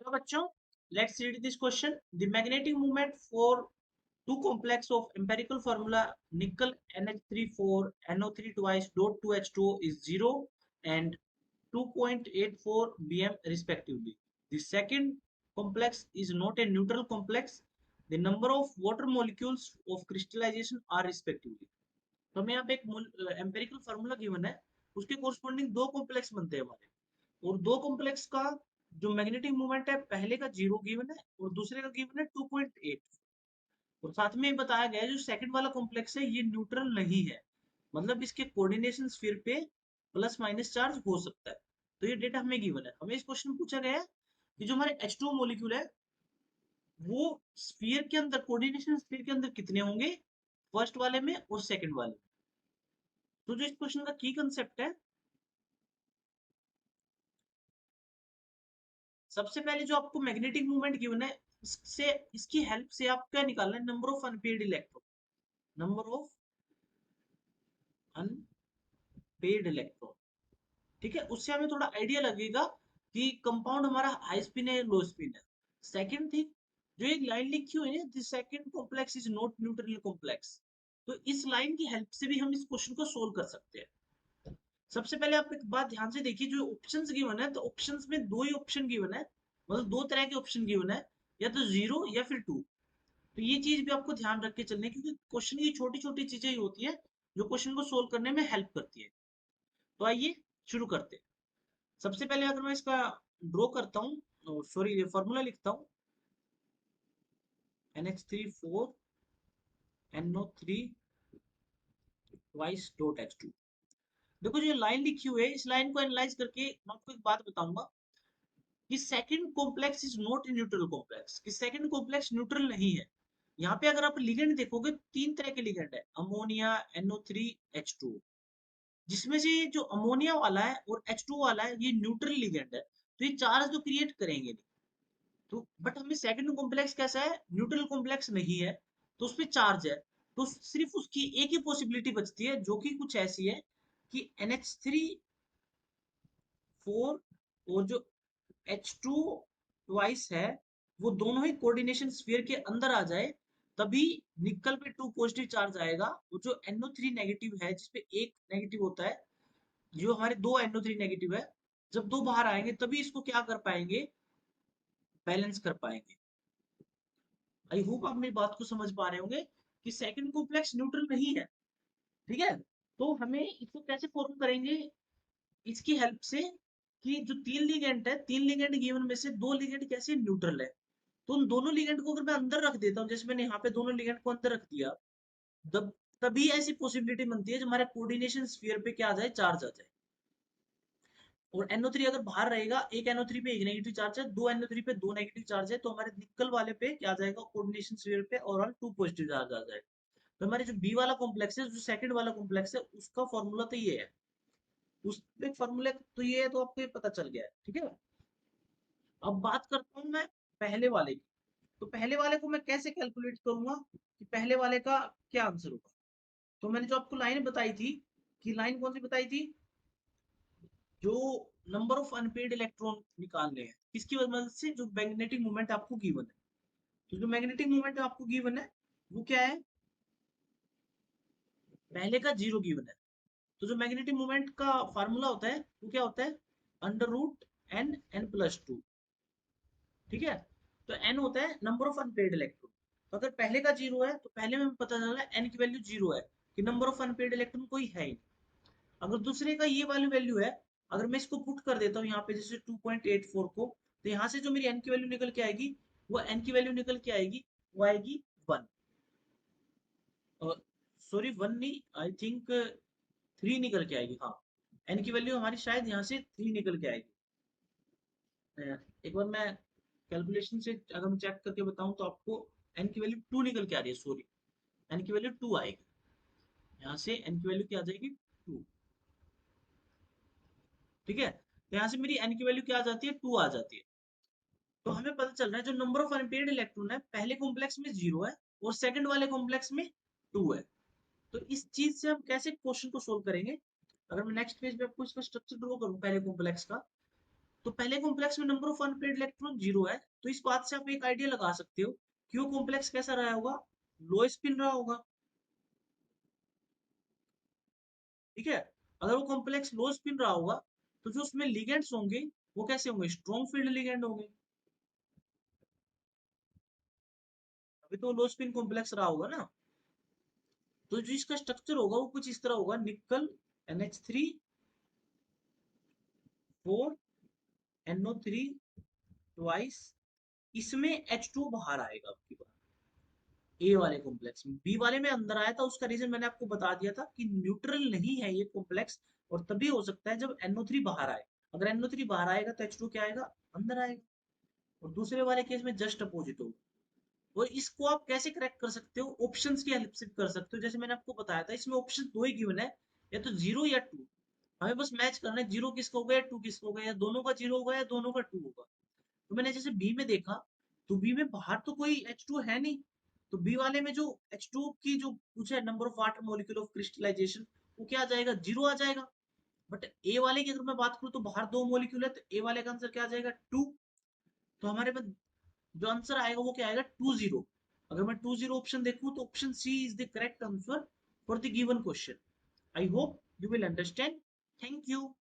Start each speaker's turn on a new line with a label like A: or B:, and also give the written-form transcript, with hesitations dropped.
A: तो बच्चों, let's read this question. The magnetic moment for two complex of empirical formula nickel NH34 NO3 twice dot 2H2O is 0 and 2.84 bm respectively. The second complex is not a neutral complex. The number of water molecules of crystallization are respectively. तो हमें यहाँ पे एक empirical formula given है, उसके corresponding दो complex बनते हैं हमारे, और दो कॉम्प्लेक्स का जो मैग्नेटिक मोमेंट है पहले का 0 गिवन है और दूसरे का गिवन है 2.8। और साथ में बताया गया है जो सेकंड वाला कॉम्प्लेक्स है ये न्यूट्रल नहीं है, मतलब इसके कोऑर्डिनेशन स्फीयर पे प्लस माइनस चार्ज हो सकता है। तो ये डेटा हमें गिवन है। हमें इस क्वेश्चन में पूछा गया है कि जो हमारे H2O मॉलिक्यूल है वो स्फीयर के अंदर, कोऑर्डिनेशन स्फीयर के अंदर कितने होंगे, फर्स्ट वाले में और सेकंड वाले में। तो जो इस क्वेश्चन का की कंसेप्ट है, सबसे पहले जो आपको मैग्नेटिक मूवमेंट गिवन है इससे, इसकी हेल्प से आप क्या निकालना है, number of unpaired electron, number of unpaired electron. ठीक है, उससे हमें थोड़ा आइडिया लगेगा कि कंपाउंड हमारा हाई स्पिन है लो स्पिन है। सेकंड थिंग, जो एक लाइन लिखी हुई है the second complex is not neutral complex, तो इस लाइन की हेल्प से भी हम इस क्वेश्चन को सोल्व कर सकते हैं। सबसे पहले आप एक बात ध्यान से देखिए, जो ऑप्शंस गिवन है तो ऑप्शंस में दो ही ऑप्शन गिवन है, मतलब दो तरह के ऑप्शन गिवन है, या तो 0 या फिर 2। तो ये चीज भी आपको ध्यान रख के चलनी है, क्योंकि क्वेश्चन की छोटी छोटी चीजें ही होती है जो क्वेश्चन को सोल्व करने में हेल्प करती है। तो आइए शुरू करते हैं। सबसे पहले अगर मैं इसका ड्रॉ करता हूँ, सॉरी ये फॉर्मूला लिखता हूँ, NH34 NO3 twice dot H2। देखो जो लाइन लिखी हुई है इस लाइन को एनालाइज करके मैं आपको एक बात बताऊंगा कि second complex is not neutral complex, कि सेकंड कॉम्प्लेक्स न्यूट्रल नहीं है। यहाँ पे अगर आप लिगेंड देखोगे तीन तरह के लिगेंड है, अमोनिया, NO3 H2, जिसमें से जो अमोनिया वाला है और H2 वाला है ये न्यूट्रल लिगेंड है, तो ये चार्ज तो क्रिएट करेंगे नहीं। तो बट हमें सेकंड कॉम्प्लेक्स कैसा है, न्यूट्रल कॉम्प्लेक्स नहीं है, तो उस पर चार्ज है। तो सिर्फ उसकी एक ही पॉसिबिलिटी बचती है जो कि कुछ ऐसी है कि NH34 और जो H2 ट्वाइस है वो दोनों ही कोऑर्डिनेशन स्फीयर के अंदर आ जाए, तभी निकल पे 2 पॉजिटिव चार्ज आएगा। वो जो NO3 नेगेटिव है जिसपे एक नेगेटिव होता है, जो हमारे दो NO3 नेगेटिव है, जब दो बाहर आएंगे तभी इसको क्या कर पाएंगे, बैलेंस कर पाएंगे। आई होप आप मेरी बात को समझ पा रहे होंगे कि सेकंड कॉम्प्लेक्स न्यूट्रल नहीं है। ठीक है, तो हमें इसको कैसे फॉर्म करेंगे, इसकी हेल्प से कि जो तीन लिगेंड है, तीन लिगेंड गिवन में से दो लिगेंड कैसे न्यूट्रल है, तो उन दोनों लिगेंड को अगर मैं अंदर रख देता हूँ, जैसे मैंने यहाँ पे दोनों लिगेंड को अंदर रख दिया, तब तभी ऐसी पॉसिबिलिटी बनती है जो हमारे कोऑर्डिनेशन स्फीयर पे क्या आ जाए, चार्ज आ जाए। और NO3 अगर बाहर रहेगा, एक NO3 पे एक नेगेटिव चार्ज है, दो NO3 पे दो नेगेटिव चार्ज है, तो हमारे निकल वाले पे क्या आ जाएगा, कोऑर्डिनेशन स्फीयर पे ओवरऑल 2 पॉजिटिव चार्ज आ जाएगा। तो हमारे जो बी वाला कॉम्प्लेक्स है, जो सेकंड वाला कॉम्प्लेक्स है, उसका फॉर्मूला तो ये है, उस पे फॉर्मूला तो ये है, तो आपको ये पता चल गया है। ठीक है, अब बात करता हूँ मैं पहले वाले की। तो पहले वाले को मैं कैसे कैलकुलेट करूंगा कि पहले वाले का क्या आंसर होगा। तो मैंने जो आपको लाइन बताई थी, कि लाइन कौन सी बताई थी, जो नंबर ऑफ अनपेड इलेक्ट्रॉन निकालने हैं किसकी मदद से, जो मैग्नेटिक मोमेंट आपको गिवन है। तो जो मैग्नेटिक मोमेंट आपको गिवन है वो क्या है, पहले का 0 गिवन है। तो जो मैग्नेटिक मोमेंट का फार्मूला होता है वो क्या होता है, √n n+2। ठीक है, तो n होता है नंबर ऑफ अनपेड इलेक्ट्रॉन। तो अगर पहले का 0 है तो पहले में पता चला n की वैल्यू 0 है, कि नंबर ऑफ अनपेड इलेक्ट्रॉन कोई है ही। अगर दूसरे का ये वाली वैल्यू है, अगर मैं इसको पुट कर देता हूँ यहाँ पे जैसे 2.84 को, तो यहाँ से जो मेरी n की वैल्यू निकल के आएगी, वो n की वैल्यू निकल के आएगी, वो आएगी 1। सॉरी 1 नहीं, आई थिंक 3 निकल के आएगी। हाँ, n की वैल्यू हमारी शायद यहाँ से 3 निकल के आएगी। एक बार मैं कैलकुलेशन से अगर मैं चेक करके बताऊं तो आपको n की वैल्यू 2 निकल के आ रही है, सॉरी n की वैल्यू 2 आएगी, यहाँ से n की वैल्यू क्या आ जाएगी, 2। ठीक है, तो यहाँ से मेरी n की वैल्यू क्या आ जाती है, 2 आ जाती है। तो हमें पता चल रहा है जो नंबर ऑफ अनपेयर्ड इलेक्ट्रॉन है पहले कॉम्प्लेक्स में 0 है और सेकंड वाले कॉम्प्लेक्स में 2 है। तो इस चीज से हम कैसे क्वेश्चन को सोल्व करेंगे, अगर मैं नेक्स्ट पेज पे आपको इसका स्ट्रक्चर ड्रॉ करूं पहले कॉम्प्लेक्स का, तो पहले कॉम्प्लेक्स में नंबर ऑफ अनपेड इलेक्ट्रॉन 0 है, तो इस बात से आप एक आइडिया लगा सकते हो कि वो कॉम्प्लेक्स कैसा रहा होगा, लो स्पिन रहा होगा। ठीक है, अगर वो कॉम्प्लेक्स लो स्पिन रहा होगा तो जो उसमें लिगेंड्स होंगे वो कैसे होंगे, स्ट्रॉन्ग फील्ड लिगेंड होंगे। अभी तो लो स्पिन कॉम्प्लेक्स रहा होगा ना। तो जो इसका स्ट्रक्चर होगा वो कुछ इस तरह होगा, निकल NH3 4 NO3 ट्वाइस, इसमें H2 बाहर आएगा आपकी बात, ए वाले कॉम्प्लेक्स में। बी वाले में अंदर आया था, उसका रीजन मैंने आपको बता दिया था कि न्यूट्रल नहीं है ये कॉम्प्लेक्स, और तभी हो सकता है जब NO3 बाहर आए। अगर NO3 बाहर आएगा तो H2 क्या आएगा, अंदर आएगा। और दूसरे वाले केस में जस्ट अपोजिट होगा। और इसको आप कैसे करेक्ट कर सकते हो, ऑप्शंस की हेल्प से कर सकते हो। जैसे मैंने आपको बताया था, इसमें ऑप्शन दो ही गिवन है, या तो जीरो या टू। हमें बस मैच करना है, जीरो किसका होगा या टू किसका होगा, या दोनों का जीरो होगा या दोनों का टू होगा। तो मैंने जैसे बी में देखा, तो बी में बाहर तो कोई H2 है नहीं, तो बी वाले में जो H2 की जो पूछा है number of water molecule of crystallization, वो क्या आ जाएगा, जीरो आ जाएगा। बट ए वाले की अगर मैं बात करूं तो बाहर दो मॉलिक्यूल है, तो ए वाले का आंसर क्या आ जाएगा, टू। तो हमारे पास जो आंसर आएगा वो क्या आएगा, 2 0। अगर मैं 2 0 ऑप्शन देखूं तो option C is the correct answer for the given question. I hope you will understand. Thank you.